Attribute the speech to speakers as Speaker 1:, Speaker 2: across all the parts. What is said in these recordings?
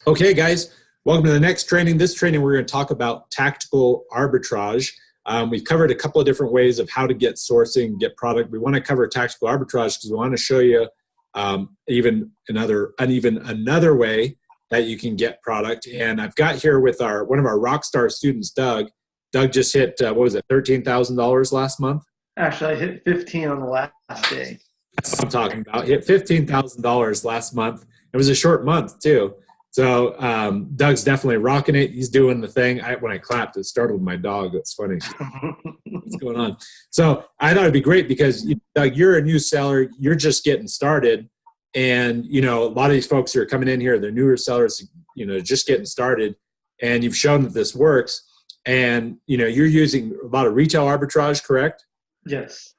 Speaker 1: Okay, guys, welcome to the next training. This training, we're going to talk about tactical arbitrage. We've covered a couple of different ways of how to get sourcing, get product. We want to cover tactical arbitrage because we want to show you even another way that you can get product. And I've got here with one of our rock star students, Doug. Doug just hit, what was it, $13,000 last month?
Speaker 2: Actually, I hit 15 on the last day.
Speaker 1: That's what I'm talking about. Hit $15,000 last month. It was a short month, too. So Doug's definitely rocking it. He's doing the thing. When I clapped, it startled my dog. That's funny. What's going on? So I thought it'd be great because, Doug, you're a new seller. You're just getting started. And, a lot of these folks who are coming in here, they're newer sellers, just getting started. And you've shown that this works. And, you're using a lot of retail arbitrage, correct?
Speaker 2: Yes.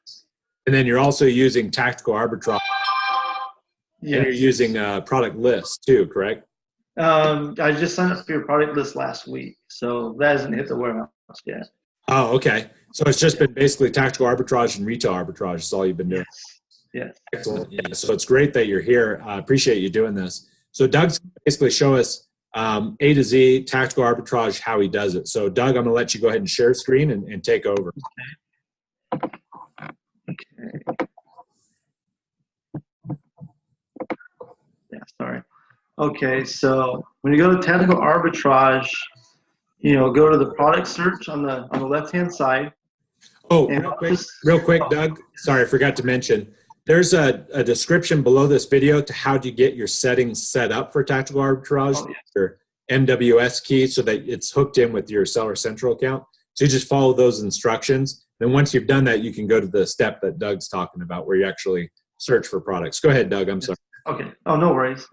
Speaker 1: And then you're also using tactical arbitrage. Yes. And you're using product lists too, correct?
Speaker 2: I just signed up for your product list last week, so that hasn't hit the warehouse yet.
Speaker 1: Oh, okay. So it's just been basically tactical arbitrage and retail arbitrage is all you've been doing.
Speaker 2: Yes.
Speaker 1: Excellent. Yeah. So it's great that you're here. I appreciate you doing this. So Doug's basically show us A to Z tactical arbitrage, how he does it. So Doug, I'm going to let you go ahead and share screen and take over.
Speaker 2: Okay. Yeah, sorry. Okay, so when you go to tactical arbitrage, go to the product search on the left-hand side.
Speaker 1: Oh, real quick, Doug. Sorry, I forgot to mention. There's a description below this video to how to get your settings set up for tactical arbitrage, your MWS key, so that it's hooked in with your Seller Central account. So you just follow those instructions. Then once you've done that, you can go to the step that Doug's talking about where you actually search for products. Go ahead, Doug. I'm sorry.
Speaker 2: Okay. Oh, no worries.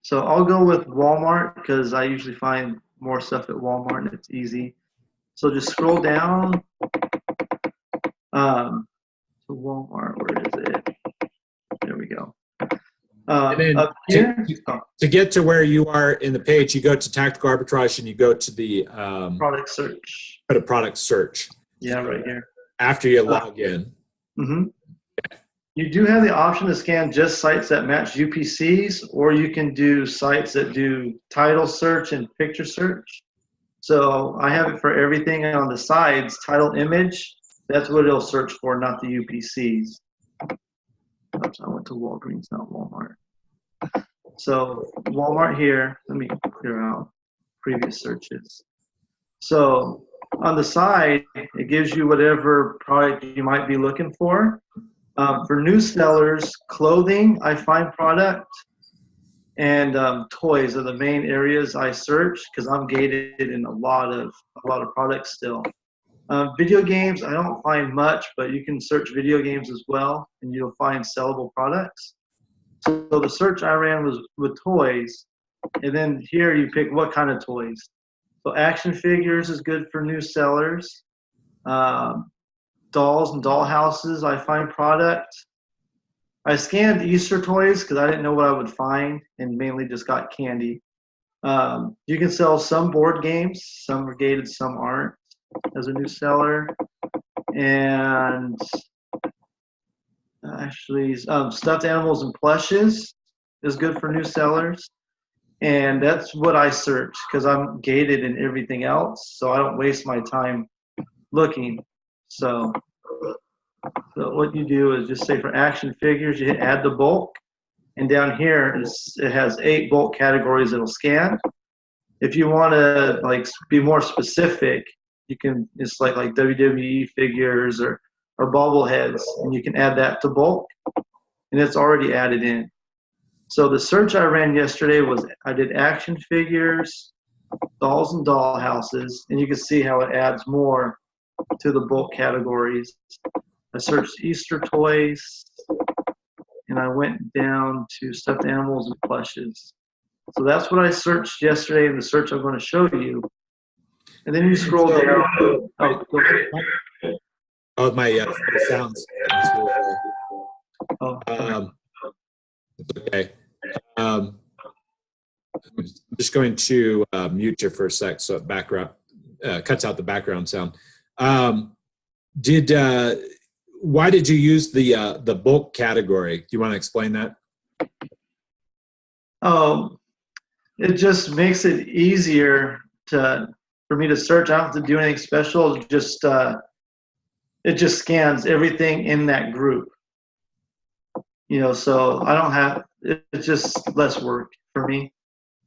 Speaker 2: So I'll go with Walmart because I usually find more stuff at Walmart and it's easy. So just scroll down to Walmart. Where is it? There we go.
Speaker 1: And then
Speaker 2: up here,
Speaker 1: to get to where you are in the page, you go to tactical arbitrage and you go to the
Speaker 2: product search.
Speaker 1: Go to product search.
Speaker 2: Yeah, right here.
Speaker 1: After you log in.
Speaker 2: Mm-hmm. You do have the option to scan just sites that match UPCs, or you can do sites that do title search and picture search. So I have it for everything on the sides, title, image. That's what it'll search for, not the UPCs. Oops, I went to Walgreens, not Walmart. So Walmart here, let me clear out previous searches. So on the side, it gives you whatever product you might be looking for. For new sellers, clothing, I find product, and toys are the main areas I search because I'm gated in a lot of products still. Video games, I don't find much, but you can search video games as well, and you'll find sellable products. So the search I ran was with toys, and then here you pick what kind of toys. So action figures is good for new sellers. Dolls and doll houses, I find product. I scanned Easter toys because I didn't know what I would find and mainly just got candy. You can sell some board games, some are gated, some aren't, as a new seller. And actually, stuffed animals and plushes is good for new sellers. And that's what I search because I'm gated in everything else, so I don't waste my time looking. So what you do is just say for action figures, you hit add to bulk, and down here it has 8 bulk categories it'll scan. If you want to be more specific, you can it's like WWE figures or bobbleheads, and you can add that to bulk, and it's already added in. So the search I ran yesterday was I did action figures, dolls and doll houses, and you can see how it adds more to the bulk categories. I searched Easter toys, and I went down to stuffed animals and plushes. So that's what I searched yesterday in the search I'm going to show you. And then you scroll down.
Speaker 1: Oh, my sounds. Okay. I'm just going to mute you for a sec so it cuts out the background sound. Why did you use the bulk category? Do you want to explain that?
Speaker 2: it just makes it easier for me to search. I don't have to do anything special. It just scans everything in that group. So I don't have. It's just less work for me,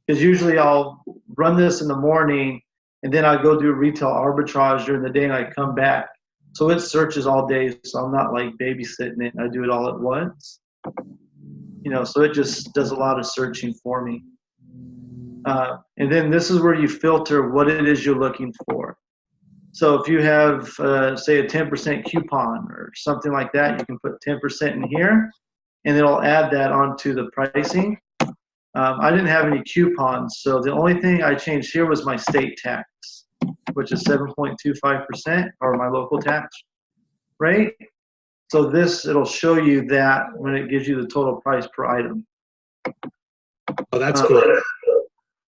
Speaker 2: because usually I'll run this in the morning, and then I go do retail arbitrage during the day, and I come back. So it searches all day, so I'm not like babysitting it. I do it all at once. So it just does a lot of searching for me. And then this is where you filter what it is you're looking for. So if you have, say, a 10% coupon or something like that, you can put 10% in here, and it'll add that onto the pricing. I didn't have any coupons, so the only thing I changed here was my state tax, which is 7.25%, or my local tax rate. So it'll show you that when it gives you the total price per item.
Speaker 1: Oh, that's cool.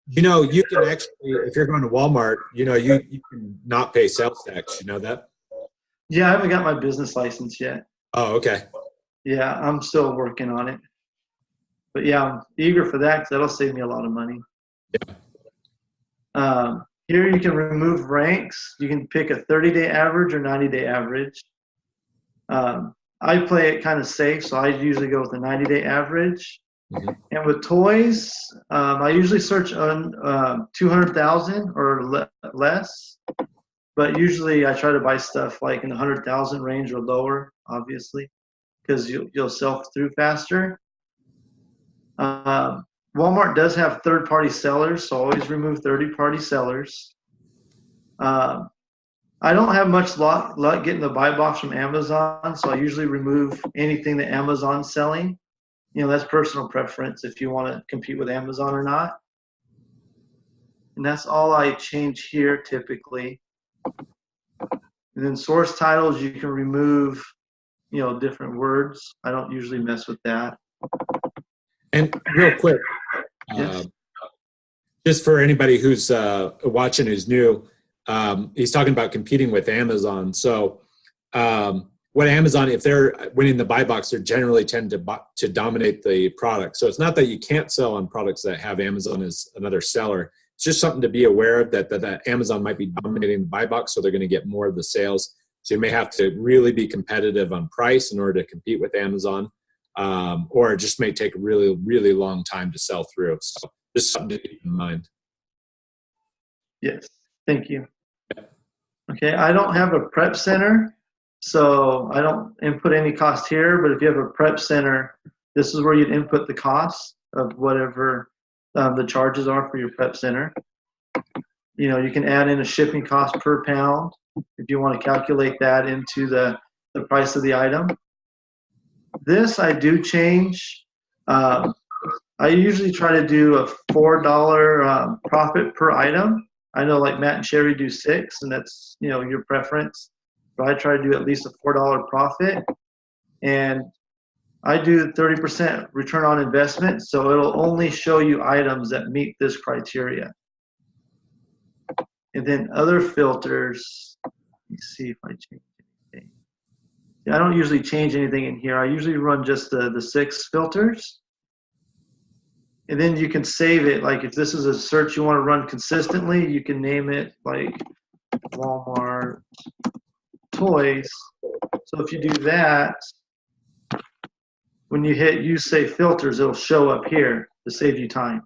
Speaker 1: You can actually, if you're going to Walmart, you can not pay sales tax. You know that?
Speaker 2: Yeah, I haven't got my business license yet.
Speaker 1: Oh, okay.
Speaker 2: Yeah, I'm still working on it. But yeah, I'm eager for that because that'll save me a lot of money.
Speaker 1: Yeah.
Speaker 2: Here you can remove ranks. You can pick a 30-day average or 90-day average. I play it kind of safe, so I usually go with a 90-day average. Mm-hmm. And with toys, I usually search on 200,000 or less. But usually I try to buy stuff like in the 100,000 range or lower, obviously, because you'll sell through faster. Walmart does have third-party sellers, so always remove third-party sellers. I don't have much luck getting the buy box from Amazon, so I usually remove anything that Amazon's selling. That's personal preference if you want to compete with Amazon or not. And that's all I change here typically. And then source titles, you can remove, different words. I don't usually mess with that.
Speaker 1: And real quick,
Speaker 2: yes.
Speaker 1: Just for anybody who's watching who's new, he's talking about competing with Amazon. So what Amazon, if they're winning the buy box, they generally tend to dominate the product. So it's not that you can't sell on products that have Amazon as another seller. It's just something to be aware of that Amazon might be dominating the buy box, so they're going to get more of the sales. So you may have to really be competitive on price in order to compete with Amazon, or it just may take a really, really long time to sell through. So just something to keep in mind.
Speaker 2: Yes, thank you. Okay, I don't have a prep center, so I don't input any cost here, but if you have a prep center, this is where you'd input the cost of whatever the charges are for your prep center. You can add in a shipping cost per pound if you want to calculate that into the price of the item. This I do change. I usually try to do a $4 profit per item. I know like Matt and Sherry do 6, and that's your preference. But I try to do at least a $4 profit, and I do 30% return on investment, so it'll only show you items that meet this criteria. And then other filters, let me see if I change anything. Yeah, I don't usually change anything in here. I usually run just the 6 filters. And then you can save it. Like if this is a search you want to run consistently, you can name it like Walmart toys. So if you do that, when you hit use save filters, it'll show up here to save you time.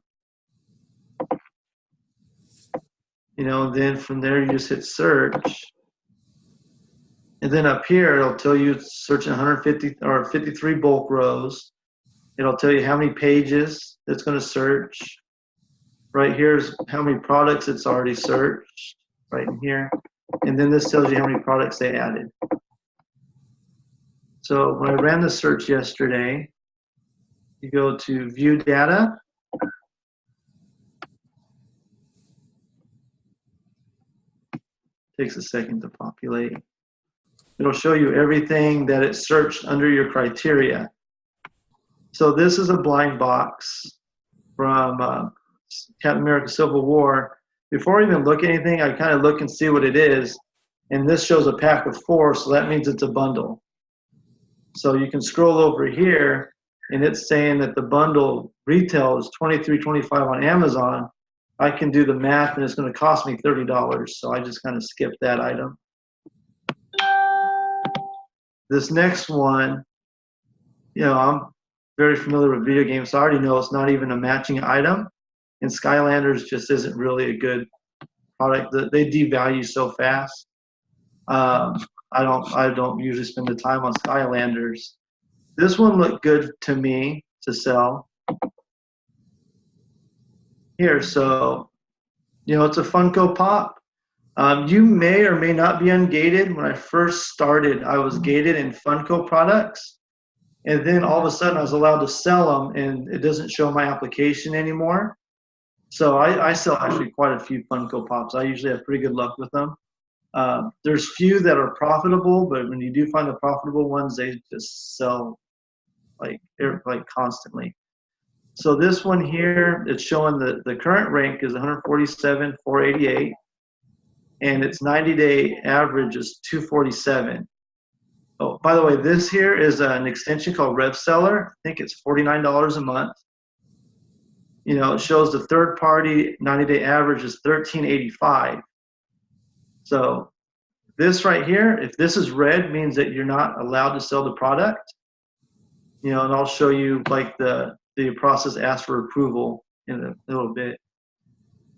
Speaker 2: Then from there you just hit search. And then up here it'll tell you it's searching 150 or 53 bulk rows. It'll tell you how many pages it's going to search. Right here's how many products it's already searched, right in here. And then this tells you how many products they added. So when I ran the search yesterday, you go to view data. Takes a second to populate. It'll show you everything that it searched under your criteria. So this is a blind box from Captain America Civil War. Before I even look at anything, I kind of look and see what it is. And this shows a pack of 4, so that means it's a bundle. So you can scroll over here, and it's saying that the bundle retail is $23.25 on Amazon, I can do the math and it's going to cost me $30. So I just kind of skip that item. This next one, I'm very familiar with video games, so I already know it's not even a matching item. And Skylanders just isn't really a good product. They devalue so fast. I don't usually spend the time on Skylanders. This one looked good to me to sell. Here, so it's a Funko Pop. You may or may not be ungated. When I first started, I was gated in Funko products. And then all of a sudden I was allowed to sell them, and it doesn't show my application anymore. So I sell actually quite a few Funko Pops. I usually have pretty good luck with them. There's few that are profitable, but when you do find the profitable ones, they just sell like constantly. So this one here, it's showing the current rank is 147,488, and its 90-day average is 247. Oh, by the way, this here is an extension called Rev Seller. I think it's $49 a month. It shows the third party 90-day average is 1385. So this right here, if this is red, means that you're not allowed to sell the product. And I'll show you like the process asks for approval in a little bit.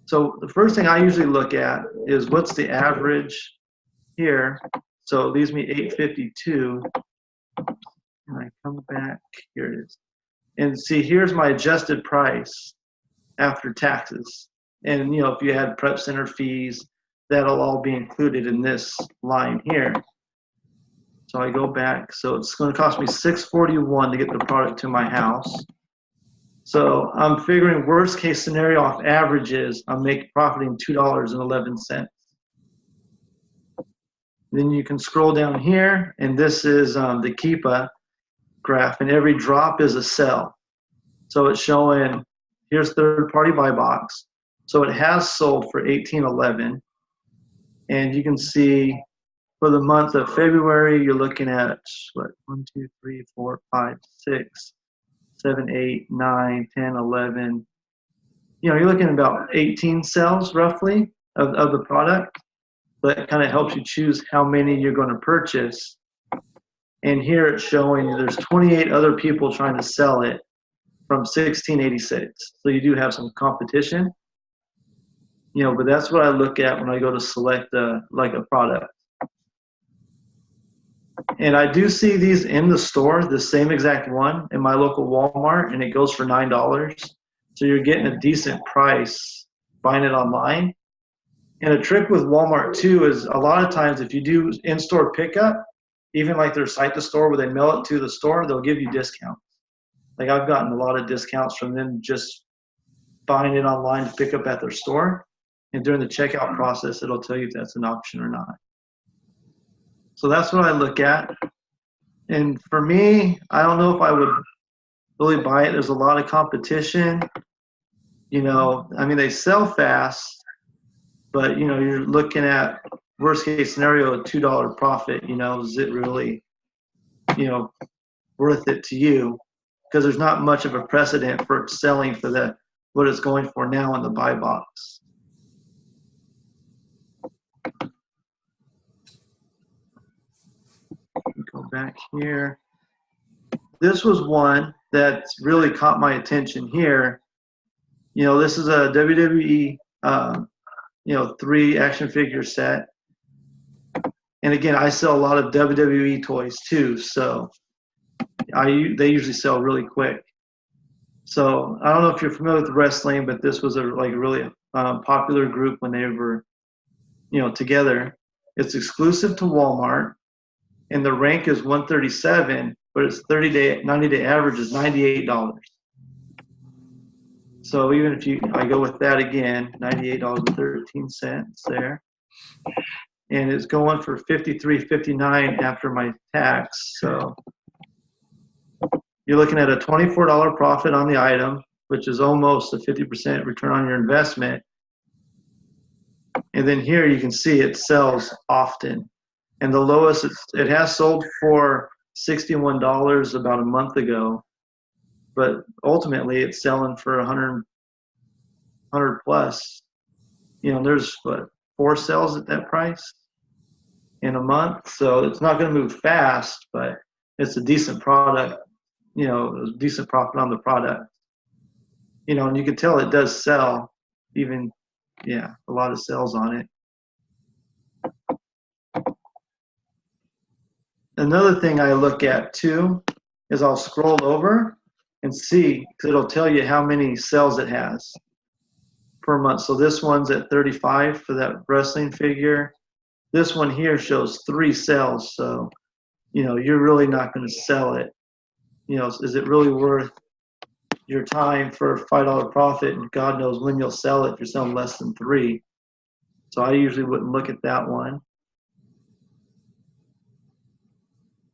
Speaker 2: So the first thing I usually look at is what's the average here. So it leaves me 852. And I come back, here it is. And see, here's my adjusted price after taxes. And if you had prep center fees, that'll all be included in this line here. So I go back. So it's going to cost me $641 to get the product to my house. So I'm figuring worst case scenario off averages, I'm profiting $2.11. Then you can scroll down here, and this is the Keepa graph, and every drop is a sell. So it's showing, here's third-party buy box. So it has sold for $18.11, and you can see for the month of February, you're looking at what, 1, 2, 3, 4, 5, 6, 7, 8, 9, 10, 11. You're looking at about 18 sales roughly of the product. That kind of helps you choose how many you're going to purchase. And here it's showing you there's 28 other people trying to sell it from 1686. So you do have some competition. But that's what I look at when I go to select a product. And I do see these in the store, the same exact one in my local Walmart, and it goes for $9. So you're getting a decent price buying it online. And a trick with Walmart too is a lot of times if you do in-store pickup, even like their site to store where they mail it to the store, they'll give you discounts. Like I've gotten a lot of discounts from them just buying it online to pick up at their store. And during the checkout process, it'll tell you if that's an option or not. So that's what I look at. And for me, I don't know if I would really buy it. There's a lot of competition. They sell fast. But, you're looking at worst case scenario, a $2 profit, is it really, worth it to you? Because there's not much of a precedent for it selling for what it's going for now in the buy box. Go back here. This was one that really caught my attention here. This is a WWE 3 action figure set. And again, I sell a lot of WWE toys too, so they usually sell really quick. So I don't know if you're familiar with wrestling, but this was a really popular group when they were, together. It's exclusive to Walmart, and the rank is 137, but its 90-day average is $98. So even if I go with that again, $98.13 there, and it's going for $53.59 after my tax. So you're looking at a $24 profit on the item, which is almost a 50% return on your investment. And then here you can see it sells often, and the lowest it has sold for $61 about a month ago. But ultimately, it's selling for 100 plus, there's what, 4 sales at that price in a month. So it's not going to move fast, but it's a decent product, a decent profit on the product, and you can tell it does sell, even, a lot of sales on it. Another thing I look at too is I'll scroll over and see, because it'll tell you how many sales it has per month. So this one's at 35 for that wrestling figure. This one here shows 3 sales. So, you're really not going to sell it. Is it really worth your time for a $5 profit? And God knows when you'll sell it if you're selling less than 3. So I usually wouldn't look at that one.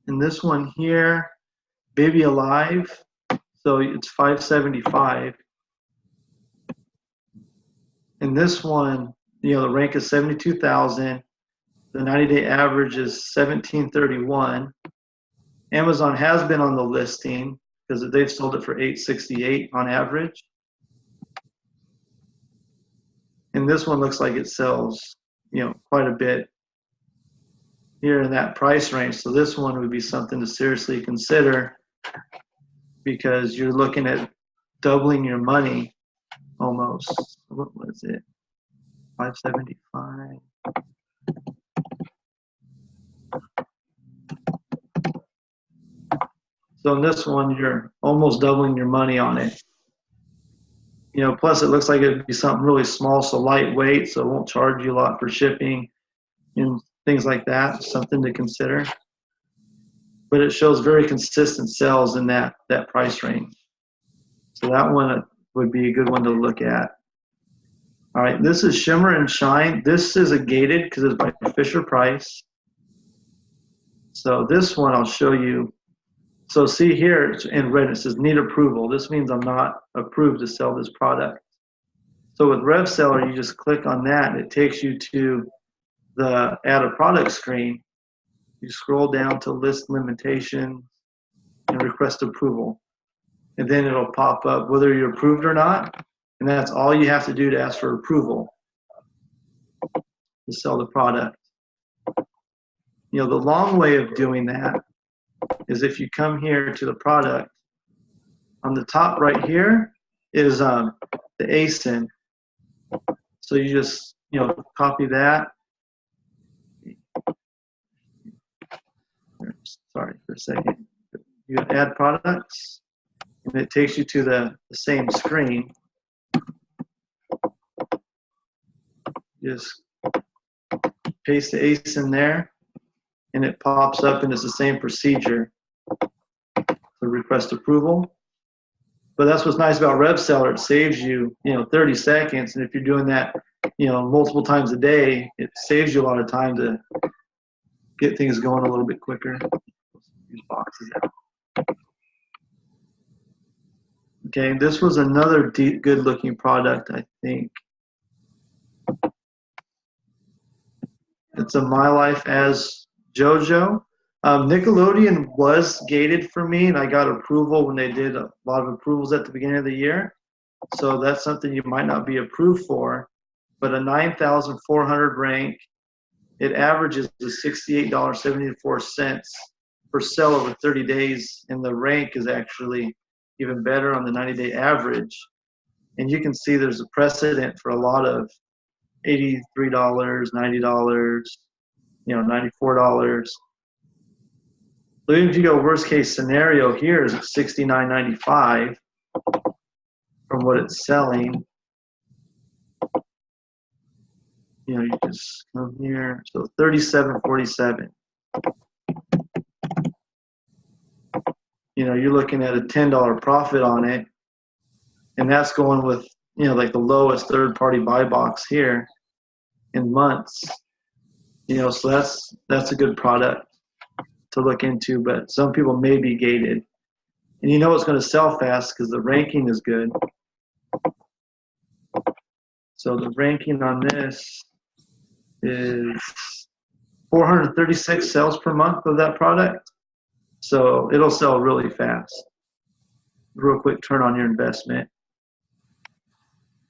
Speaker 2: And this one here, Baby Alive, so it's $5.75. And this one, the rank is 72,000. The 90-day average is 1731. Amazon has been on the listing because they've sold it for $868 on average. And this one looks like it sells, quite a bit here in that price range. So this one would be something to seriously consider, because you're looking at doubling your money almost. What was it? 575. So in this one, you're almost doubling your money on it. Plus it looks like it'd be something really small, so lightweight, so it won't charge you a lot for shipping and things like that. Something to consider. But it shows very consistent sales in that price range. So that one would be a good one to look at. All right, this is Shimmer and Shine. This is a gated because it's by Fisher Price. So this one I'll show you. So see here in red it says need approval. This means I'm not approved to sell this product. So with RevSeller, you just click on that and it takes you to the add a product screen. You scroll down to list limitations and request approval. And then it'll pop up whether you're approved or not. And that's all you have to do to ask for approval to sell the product. The long way of doing that is if you come here to the product, on the top right here is the ASIN. So you just, copy that. Sorry for a second. You add products, and it takes you to the same screen. Just paste the ASIN there, and it pops up, and it's the same procedure to request approval. But that's what's nice about RevSeller. It saves you, 30 seconds, and if you're doing that, multiple times a day, it saves you a lot of time to get things going a little bit quicker. These boxes out. Okay, this was another good-looking product, I think. It's a My Life as JoJo. Nickelodeon was gated for me, and I got approval when they did a lot of approvals at the beginning of the year. So that's something you might not be approved for. But a 9,400 rank, it averages to $68.74 per sale over 30 days, and the rank is actually even better on the 90-day average. And you can see there's a precedent for a lot of $83, $90, $94. So even if you go worst case scenario here is at $69.95 from what it's selling. You just come here. So $37.47. You're looking at a $10 profit on it, and that's going with like the lowest third-party buy box here in months. So that's a good product to look into, but some people may be gated. And it's going to sell fast because the ranking is good. So the ranking on this is 436 sales per month of that product. So it'll sell really fast. Real quick turn on your investment.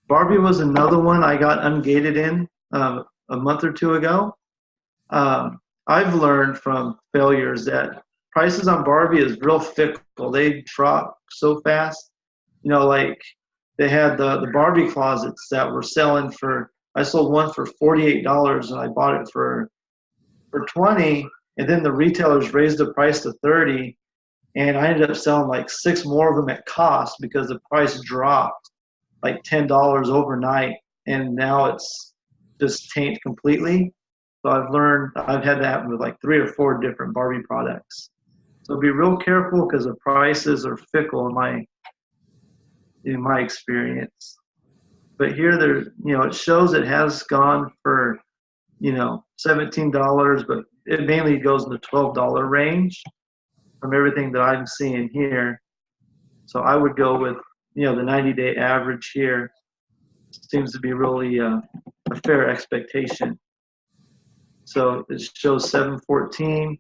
Speaker 2: Barbie was another one I got ungated in a month or two ago. I've learned from failures that prices on Barbie is real fickle. They drop so fast. You know, like they had the Barbie closets that were selling for. I sold one for $48 and I bought it for 20, and then the retailers raised the price to 30, and I ended up selling like 6 more of them at cost because the price dropped like $10 overnight, and now it's just tanked completely. So I've had that happen with like 3 or 4 different Barbie products. So be real careful because the prices are fickle in my experience. But here it shows it has gone for, $17, but it mainly goes in the $12 range from everything that I'm seeing here. So I would go with, the 90-day average here. Seems to be really a fair expectation. So it shows 714.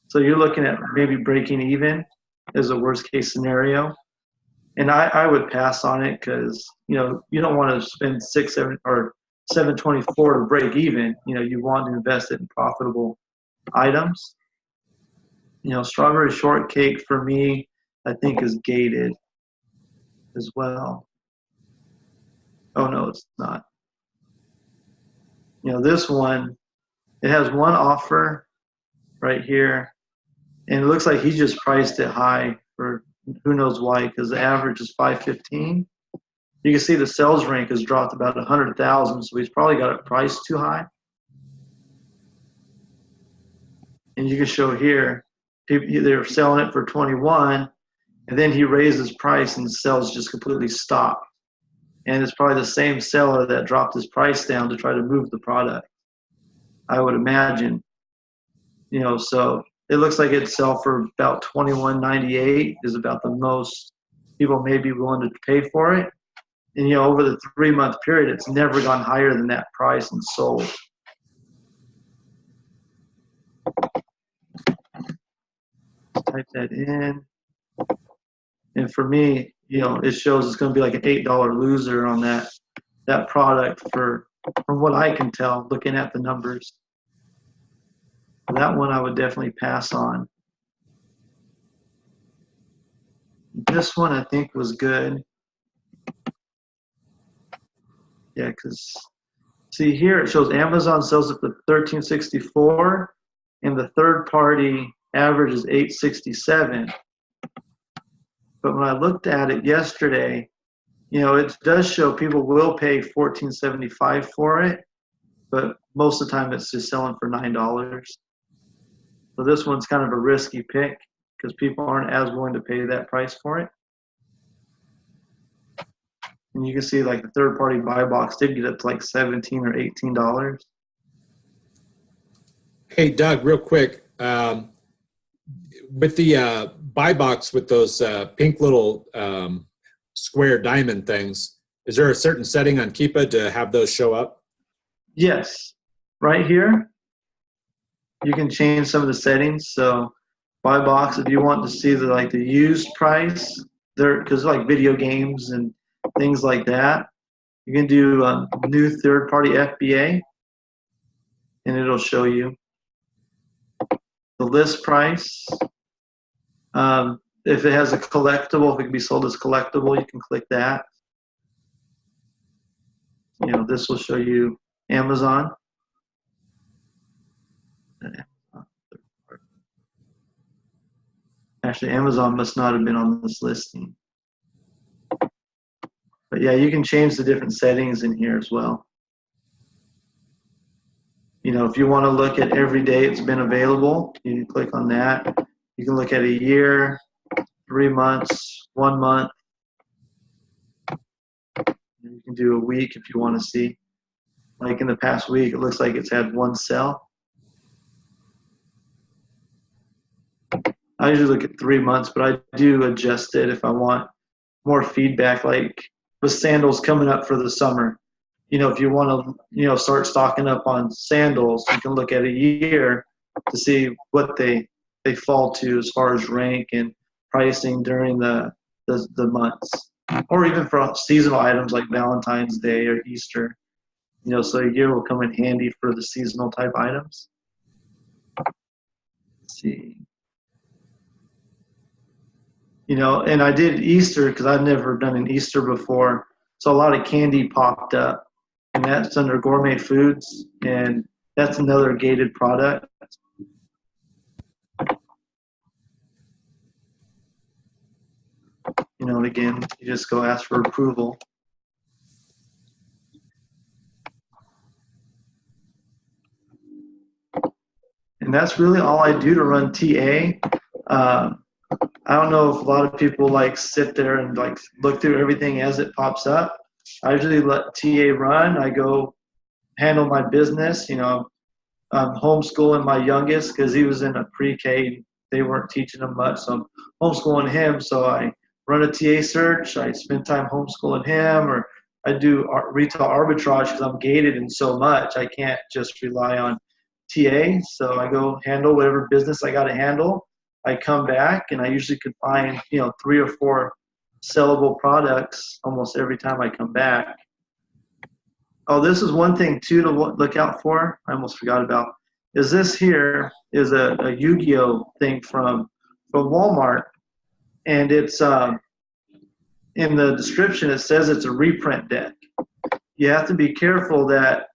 Speaker 2: So you're looking at maybe breaking even as a worst case scenario. And I would pass on it because, you don't want to spend 7 or 724 to break even. You want to invest it in profitable items. Strawberry shortcake for me, I think is gated as well. Oh no, it's not. This one, it has one offer right here, and it looks like he just priced it high for who knows why, because the average is 515. You can see the sales rank has dropped about 100,000, so he's probably got it priced too high. And you can show here, they're selling it for 21, and then he raises price and the sales just completely stop. And it's probably the same seller that dropped his price down to try to move the product, I would imagine. So it looks like it'd sell for about $21.98 is about the most people may be willing to pay for it. And over the 3-month period, it's never gone higher than that price and sold. Type that in. And for me, it shows it's going to be like an $8 loser on that product from what I can tell, looking at the numbers. That one I would definitely pass on. This one I think was good. Yeah, because see here it shows Amazon sells it for $13.64, and the third party average is $8.67. But when I looked at it yesterday, it does show people will pay $14.75 for it, but most of the time it's just selling for $9. So this one's kind of a risky pick because people aren't as willing to pay that price for it. And you can see like the third party buy box did get up to like $17 or $18.
Speaker 1: Hey, Doug, real quick. With the buy box with those pink little square diamond things, is there a certain setting on Keepa to have those show up?
Speaker 2: Yes. Right here, you can change some of the settings. So buy box, if you want to see the used price, because like video games and things like that, you can do new third-party FBA, and it'll show you the list price. If it has a collectible, if it can be sold as collectible, you can click that. This will show you Amazon. Actually, Amazon must not have been on this listing. But yeah, you can change the different settings in here as well. If you want to look at every day it's been available, you can click on that. You can look at a year, 3 months, 1 month. You can do a week if you want to see. Like in the past week, it looks like it's had 1 sell. I usually look at 3 months, but I do adjust it if I want more feedback, like with sandals coming up for the summer. If you want to, start stocking up on sandals, you can look at a year to see what they fall to as far as rank and pricing during the months. or even for seasonal items like Valentine's Day or Easter. You know, so a gear will come in handy for the seasonal type items. Let's see. You know, and I did Easter because I've never done an Easter before. So a lot of candy popped up, and that's under gourmet foods, and that's another gated product. You know, and again, you just go ask for approval. And that's really all I do to run TA. I don't know if a lot of people like sit there and like look through everything as it pops up. I usually let TA run. I go handle my business. You know, I'm homeschooling my youngest because he was in a pre-K. They weren't teaching him much, so I'm homeschooling him. So I run a TA search. I spend time homeschooling him, or I do retail arbitrage because I'm gated in so much. I can't just rely on TA. So I go handle whatever business I got to handle. I come back, and I usually could find, you know, 3 or 4 sellable products almost every time I come back. Oh, this is one thing too to look out for. I almost forgot about. Is this here is a Yu-Gi-Oh thing from Walmart, and it's in the description it says it's a reprint deck. You have to be careful that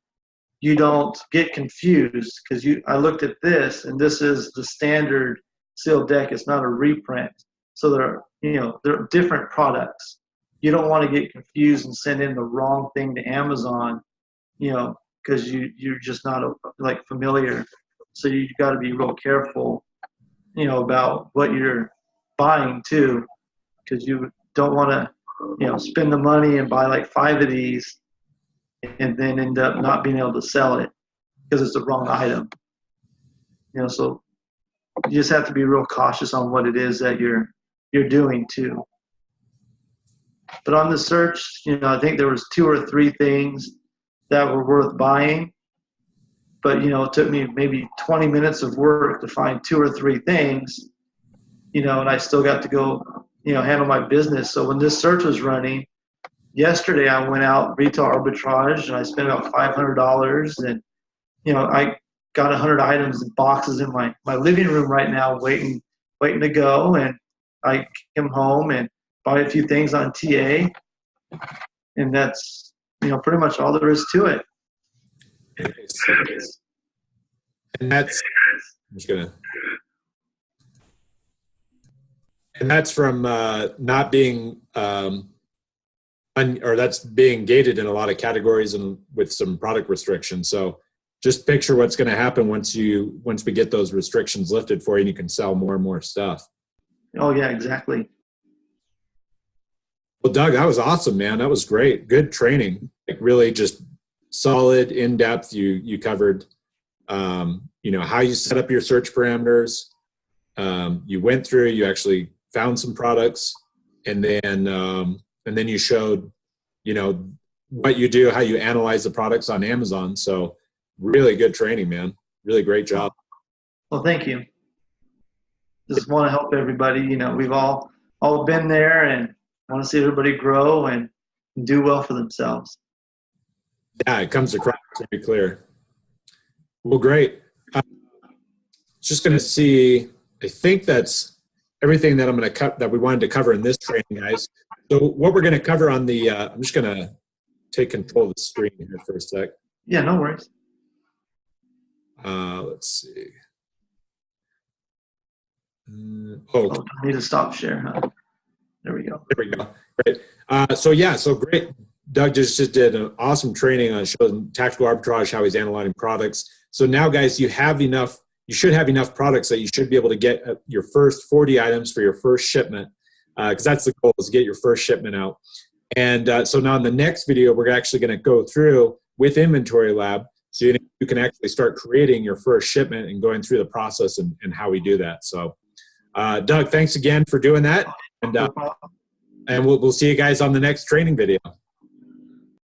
Speaker 2: you don't get confused, because I looked at this, and this is the standard sealed deck. It's not a reprint. So they're different products. You don't want to get confused and send in the wrong thing to Amazon, you know, because you're just not like familiar. So you got to be real careful, you know, about what you're buying too, because you don't want to, you know, spend the money and buy like 5 of these and then end up not being able to sell it because it's the wrong item. You know, so you just have to be real cautious on what it is that you're doing too. But on the search, you know, I think there was 2 or 3 things that were worth buying. But, you know, it took me maybe 20 minutes of work to find 2 or 3 things, you know, and I still got to go, you know, handle my business. So when this search was running, yesterday I went out retail arbitrage and I spent about $500, and, you know, I got 100 items and boxes in my living room right now waiting to go, and I came home and buy a few things on TA, and that's, you know, pretty much all there is to it.
Speaker 1: And that's I'm just gonna. And that's from not being, or that's being gated in a lot of categories and with some product restrictions. So just picture what's going to happen once we get those restrictions lifted for you, and you can sell more and more stuff.
Speaker 2: Oh yeah, exactly.
Speaker 1: Well, Doug, that was awesome, man. That was great. Good training. Like really just solid, in depth. You covered, you know, how you set up your search parameters. You went through. You actually found some products, and then you showed, you know, what you do, how you analyze the products on Amazon. So really good training, man. Really great job.
Speaker 2: Well, thank you. Just want to help everybody. You know, we've all been there, and want to see everybody grow and do well for themselves.
Speaker 1: Yeah, it comes across very clear. Well, great. Just going to see, I think that's everything that I'm going to cut that we wanted to cover in this training, guys. So what we're going to cover on the, I'm just going to take control of the screen here for a sec.
Speaker 2: Yeah, no worries.
Speaker 1: Let's see.
Speaker 2: I need to stop share, huh? There we go.
Speaker 1: There we go. Great. So great. Doug just did an awesome training on showing tactical arbitrage, how he's analyzing products. So now, guys, you should have enough products that you should be able to get your first 40 items for your first shipment, because that's the goal, is to get your first shipment out. And so now in the next video, we're actually going to go through with Inventory Lab, so you can actually start creating your first shipment and going through the process and how we do that. So Doug, thanks again for doing that. And we'll see you guys on the next training video.